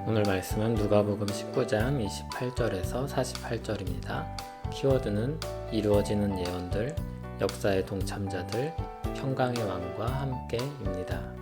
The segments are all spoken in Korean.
오늘 말씀은 누가복음 19장 28절에서 48절입니다. 키워드는 이루어지는 예언들, 역사의 동참자들, 평강의 왕과 함께입니다.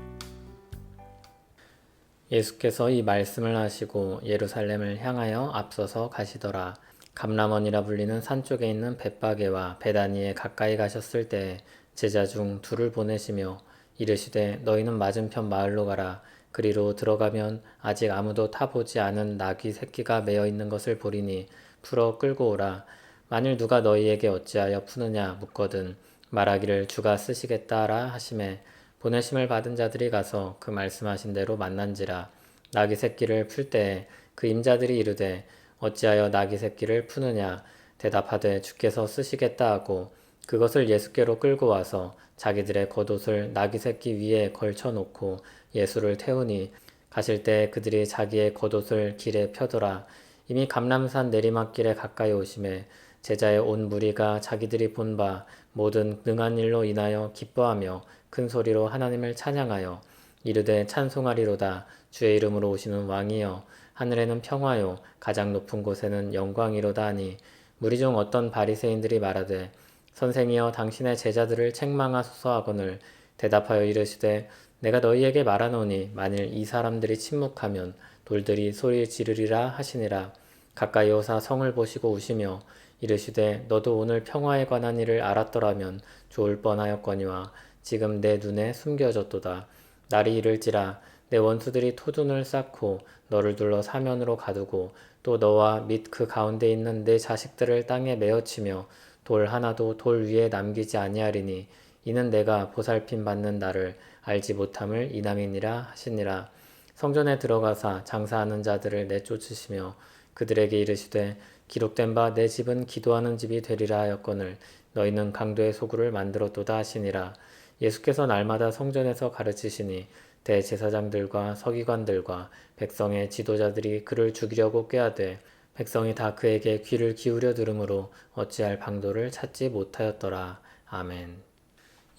예수께서 이 말씀을 하시고 예루살렘을 향하여 앞서서 가시더라. 감람원이라 불리는 산 쪽에 있는 벳바게와 베다니에 가까이 가셨을 때 제자 중 둘을 보내시며 이르시되 너희는 맞은편 마을로 가라. 그리로 들어가면 아직 아무도 타보지 않은 나귀 새끼가 매어 있는 것을 보리니 풀어 끌고 오라. 만일 누가 너희에게 어찌하여 푸느냐 묻거든 말하기를 주가 쓰시겠다라 하시매 보내심을 받은 자들이 가서 그 말씀하신 대로 만난지라. 나귀 새끼를 풀 때에 그 임자들이 이르되 어찌하여 나귀 새끼를 푸느냐 대답하되 주께서 쓰시겠다 하고 그것을 예수께로 끌고 와서 자기들의 겉옷을 나귀 새끼 위에 걸쳐 놓고 예수를 태우니 가실 때 그들이 자기의 겉옷을 길에 펴더라. 이미 감람산 내리막길에 가까이 오심에 제자의 온 무리가 자기들이 본 바 모든 능한 일로 인하여 기뻐하며 큰 소리로 하나님을 찬양하여 이르되 찬송하리로다. 주의 이름으로 오시는 왕이여 하늘에는 평화요 가장 높은 곳에는 영광이로다 하니 무리 중 어떤 바리새인들이 말하되 선생이여 당신의 제자들을 책망하소서 하거늘 대답하여 이르시되 내가 너희에게 말하노니 만일 이 사람들이 침묵하면 돌들이 소리 지르리라 하시니라. 가까이 오사 성을 보시고 우시며 이르시되 너도 오늘 평화에 관한 일을 알았더라면 좋을 뻔하였거니와 지금 내 눈에 숨겨졌도다. 날이 이를지라 내 원수들이 토둔을 쌓고 너를 둘러 사면으로 가두고 또 너와 및 그 가운데 있는 내 자식들을 땅에 메어치며 돌 하나도 돌 위에 남기지 아니하리니 이는 내가 보살핌 받는 나를 알지 못함을 이남이니라 하시니라. 성전에 들어가사 장사하는 자들을 내쫓으시며 그들에게 이르시되 기록된 바 내 집은 기도하는 집이 되리라 하였거늘 너희는 강도의 소굴을 만들었도다 하시니라. 예수께서 날마다 성전에서 가르치시니 대제사장들과 서기관들과 백성의 지도자들이 그를 죽이려고 꾀하되 백성이 다 그에게 귀를 기울여 들으므로 어찌할 방도를 찾지 못하였더라. 아멘.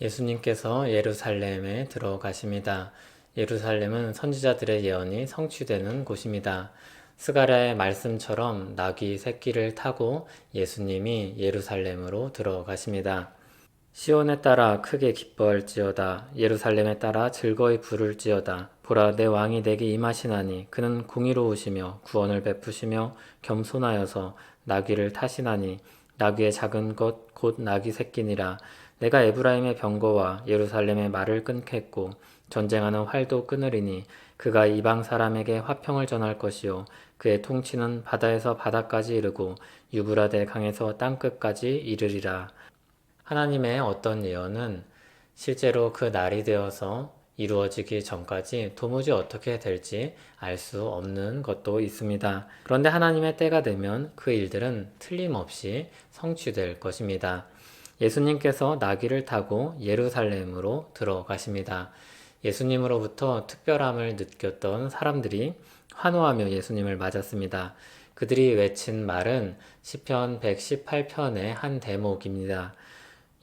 예수님께서 예루살렘에 들어가십니다. 예루살렘은 선지자들의 예언이 성취되는 곳입니다. 스가랴의 말씀처럼 나귀 새끼를 타고 예수님이 예루살렘으로 들어가십니다. 시온에 따라 크게 기뻐할지어다. 예루살렘에 따라 즐거이 부를지어다. 보라 내 왕이 내게 임하시나니 그는 공의로우시며 구원을 베푸시며 겸손하여서 나귀를 타시나니 나귀의 작은 것 곧 나귀 새끼니라. 내가 에브라임의 병거와 예루살렘의 말을 끊겠고 전쟁하는 활도 끊으리니 그가 이방 사람에게 화평을 전할 것이요 그의 통치는 바다에서 바다까지 이르고 유브라데 강에서 땅끝까지 이르리라. 하나님의 어떤 예언은 실제로 그 날이 되어서 이루어지기 전까지 도무지 어떻게 될지 알 수 없는 것도 있습니다. 그런데 하나님의 때가 되면 그 일들은 틀림없이 성취될 것입니다. 예수님께서 나귀를 타고 예루살렘으로 들어가십니다. 예수님으로부터 특별함을 느꼈던 사람들이 환호하며 예수님을 맞았습니다. 그들이 외친 말은 시편 118편의 한 대목입니다.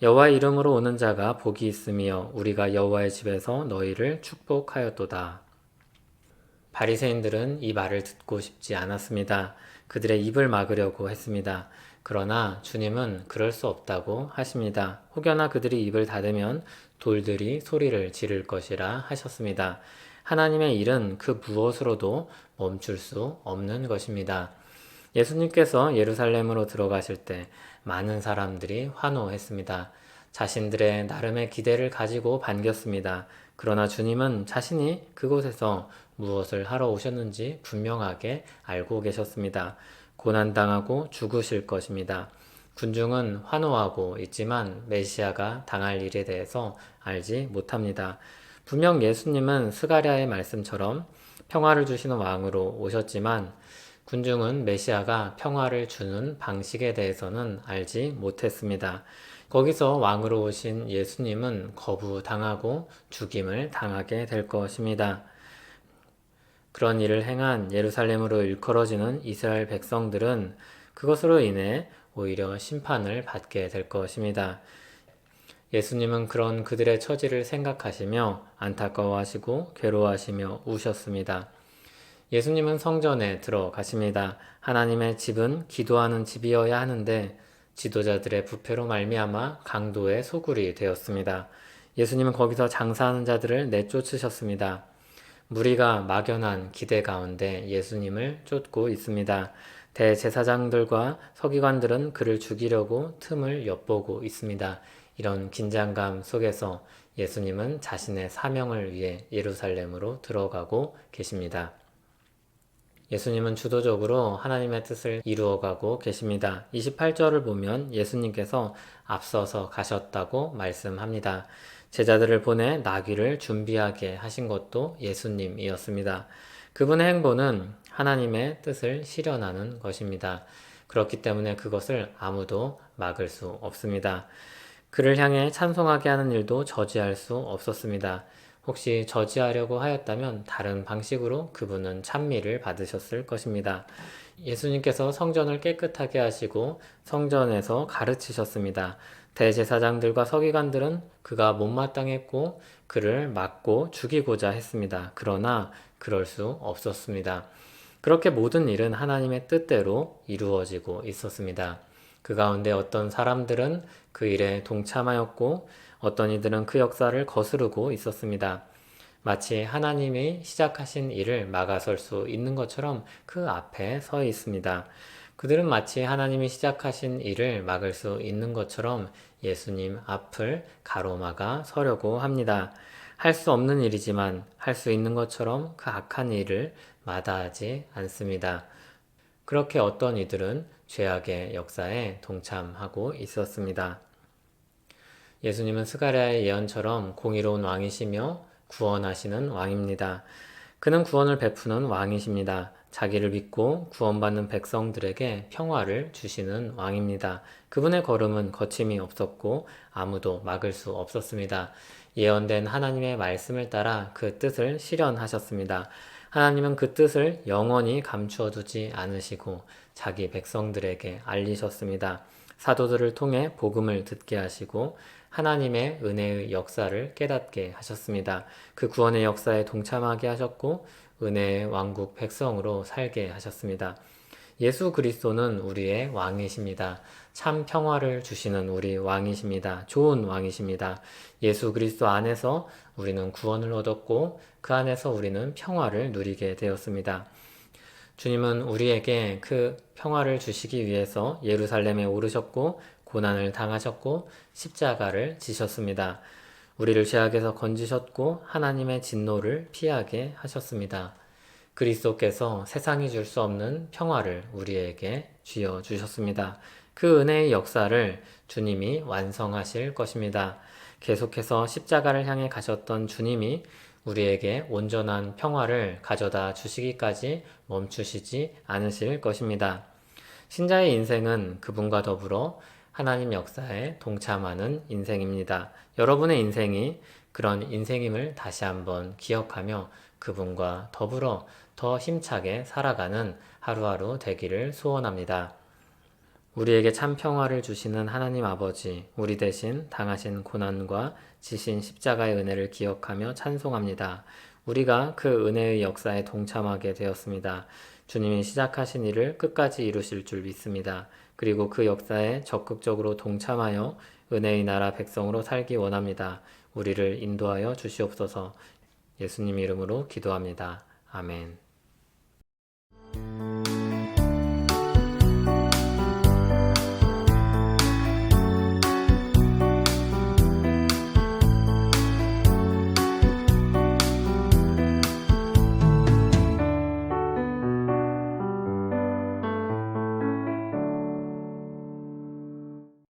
여호와 이름으로 오는 자가 복이 있으며 우리가 여호와의 집에서 너희를 축복하였도다. 바리새인들은 이 말을 듣고 싶지 않았습니다. 그들의 입을 막으려고 했습니다. 그러나 주님은 그럴 수 없다고 하십니다. 혹여나 그들이 입을 닫으면 돌들이 소리를 지를 것이라 하셨습니다. 하나님의 일은 그 무엇으로도 멈출 수 없는 것입니다. 예수님께서 예루살렘으로 들어가실 때 많은 사람들이 환호했습니다. 자신들의 나름의 기대를 가지고 반겼습니다. 그러나 주님은 자신이 그곳에서 무엇을 하러 오셨는지 분명하게 알고 계셨습니다. 고난당하고 죽으실 것입니다. 군중은 환호하고 있지만 메시아가 당할 일에 대해서 알지 못합니다. 분명 예수님은 스가랴의 말씀처럼 평화를 주시는 왕으로 오셨지만 군중은 메시아가 평화를 주는 방식에 대해서는 알지 못했습니다. 거기서 왕으로 오신 예수님은 거부당하고 죽임을 당하게 될 것입니다. 그런 일을 행한 예루살렘으로 일컬어지는 이스라엘 백성들은 그것으로 인해 오히려 심판을 받게 될 것입니다. 예수님은 그런 그들의 처지를 생각하시며 안타까워하시고 괴로워하시며 우셨습니다. 예수님은 성전에 들어가십니다. 하나님의 집은 기도하는 집이어야 하는데 지도자들의 부패로 말미암아 강도의 소굴이 되었습니다. 예수님은 거기서 장사하는 자들을 내쫓으셨습니다. 무리가 막연한 기대 가운데 예수님을 쫓고 있습니다. 대제사장들과 서기관들은 그를 죽이려고 틈을 엿보고 있습니다. 이런 긴장감 속에서 예수님은 자신의 사명을 위해 예루살렘으로 들어가고 계십니다. 예수님은 주도적으로 하나님의 뜻을 이루어가고 계십니다. 28절을 보면 예수님께서 앞서서 가셨다고 말씀합니다. 제자들을 보내 나귀를 준비하게 하신 것도 예수님이었습니다. 그분의 행보는 하나님의 뜻을 실현하는 것입니다. 그렇기 때문에 그것을 아무도 막을 수 없습니다. 그를 향해 찬송하게 하는 일도 저지할 수 없었습니다. 혹시 저지하려고 하였다면 다른 방식으로 그분은 찬미를 받으셨을 것입니다. 예수님께서 성전을 깨끗하게 하시고 성전에서 가르치셨습니다. 대제사장들과 서기관들은 그가 못마땅했고 그를 맞고 죽이고자 했습니다. 그러나 그럴 수 없었습니다. 그렇게 모든 일은 하나님의 뜻대로 이루어지고 있었습니다. 그 가운데 어떤 사람들은 그 일에 동참하였고 어떤 이들은 그 역사를 거스르고 있었습니다. 마치 하나님이 시작하신 일을 막아설 수 있는 것처럼 그 앞에 서 있습니다. 그들은 마치 하나님이 시작하신 일을 막을 수 있는 것처럼 예수님 앞을 가로막아 서려고 합니다. 할 수 없는 일이지만 할 수 있는 것처럼 그 악한 일을 마다하지 않습니다. 그렇게 어떤 이들은 죄악의 역사에 동참하고 있었습니다. 예수님은 스가랴의 예언처럼 공의로운 왕이시며 구원하시는 왕입니다. 그는 구원을 베푸는 왕이십니다. 자기를 믿고 구원받는 백성들에게 평화를 주시는 왕입니다. 그분의 걸음은 거침이 없었고 아무도 막을 수 없었습니다. 예언된 하나님의 말씀을 따라 그 뜻을 실현하셨습니다. 하나님은 그 뜻을 영원히 감추어 두지 않으시고 자기 백성들에게 알리셨습니다. 사도들을 통해 복음을 듣게 하시고 하나님의 은혜의 역사를 깨닫게 하셨습니다. 그 구원의 역사에 동참하게 하셨고 은혜의 왕국 백성으로 살게 하셨습니다. 예수 그리스도는 우리의 왕이십니다. 참 평화를 주시는 우리 왕이십니다. 좋은 왕이십니다. 예수 그리스도 안에서 우리는 구원을 얻었고 그 안에서 우리는 평화를 누리게 되었습니다. 주님은 우리에게 그 평화를 주시기 위해서 예루살렘에 오르셨고 고난을 당하셨고 십자가를 지셨습니다. 우리를 죄악에서 건지셨고 하나님의 진노를 피하게 하셨습니다. 그리스도께서 세상이 줄 수 없는 평화를 우리에게 쥐어 주셨습니다. 그 은혜의 역사를 주님이 완성하실 것입니다. 계속해서 십자가를 향해 가셨던 주님이 우리에게 온전한 평화를 가져다 주시기까지 멈추시지 않으실 것입니다. 신자의 인생은 그분과 더불어 하나님 역사에 동참하는 인생입니다. 여러분의 인생이 그런 인생임을 다시 한번 기억하며 그분과 더불어 더 힘차게 살아가는 하루하루 되기를 소원합니다. 우리에게 참 평화를 주시는 하나님 아버지, 우리 대신 당하신 고난과 지신 십자가의 은혜를 기억하며 찬송합니다. 우리가 그 은혜의 역사에 동참하게 되었습니다. 주님이 시작하신 일을 끝까지 이루실 줄 믿습니다. 그리고 그 역사에 적극적으로 동참하여 은혜의 나라 백성으로 살기 원합니다. 우리를 인도하여 주시옵소서. 예수님 이름으로 기도합니다. 아멘.